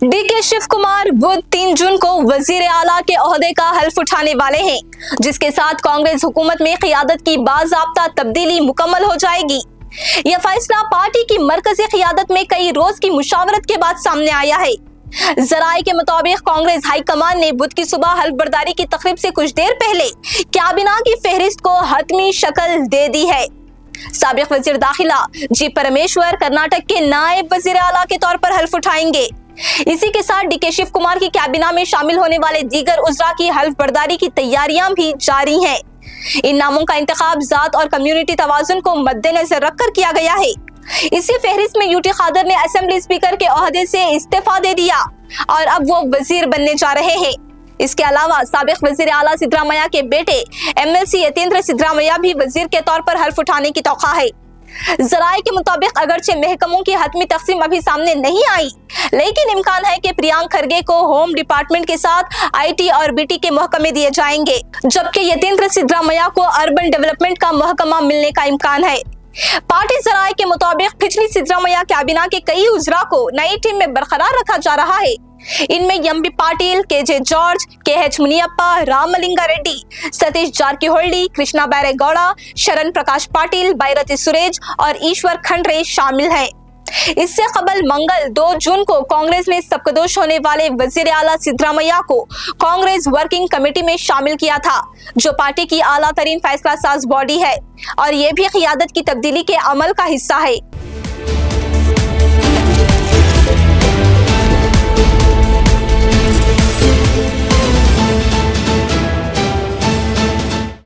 DK Shiv Kumar बुध 3 जून को वजीर आला के ओहदे का हल्फ उठाने वाले हैं, जिसके साथ कांग्रेस हुकूमत में क़ियादत की बाज़ाब्ता तब्दीली मुकम्मल हो जाएगी। यह फैसला पार्टी की मरकजी क़ियादत में कई रोज की मुशावरत के बाद सामने आया है। जराये के मुताबिक कांग्रेस हाईकमान ने बुध की सुबह हल्फ बर्दारी की तकरीब से कुछ देर पहले काबीना की फहरिस्त को हतमी शक्ल दे दी है। साबिक वजीर दाखिला जी परमेश्वर कर्नाटक के नायब वजीर आला के तौर पर हल्फ उठाएंगे। इसी के साथ डीके शिव कुमार की काबीना में शामिल होने वाले दीगर उजरा की हल्फ बर्दारी की तैयारियां भी जारी हैं। इन नामों का इंतखाब जात और कम्युनिटी तवाजुन को मद्देनजर रखकर किया गया है। इसी फहरिस्त में यूटी खादर ने असेंबली स्पीकर के ओहदे से इस्तीफा दे दिया और अब वो वजीर बनने जा रहे हैं। इसके अलावा साबिक वजीर आला सिद्धरामैया के बेटे MLC यतेंद्र सिद्धरामैया भी वजीर के तौर पर हल्फ उठाने की तौक़ा है। जराये के मुताबिक अगरचे महकमों की हतमी तकसीम अभी सामने नहीं आई, लेकिन इम्कान है कि प्रियांक खरगे को होम डिपार्टमेंट के साथ IT और BT के महकमे दिए जाएंगे, जबकि यतेंद्र सिद्धरामैया को अर्बन डेवलपमेंट का महकमा मिलने का इम्कान है। पार्टी जराये के मुताबिक पिछली सिद्धरामैया काबीना के कई उजरा को नई टीम में बरकरार रखा जा रहा है। इनमें MB Patil, KJ George, KH Muniyappa, Ramalinga Reddy, Satish Jarkiholi, Krishna Byre Gowda, शरण प्रकाश पाटिल, बैरती सुरेश और ईश्वर खंड्रे शामिल हैं। इससे कबल मंगल 2 जून को कांग्रेस ने सबकदोश होने वाले वजीर आला सिद्धरामैया को कांग्रेस वर्किंग कमेटी में शामिल किया था, जो पार्टी की आला तरीन फैसला साज बॉडी है और ये भी क़ियादत की तब्दीली के अमल का हिस्सा है।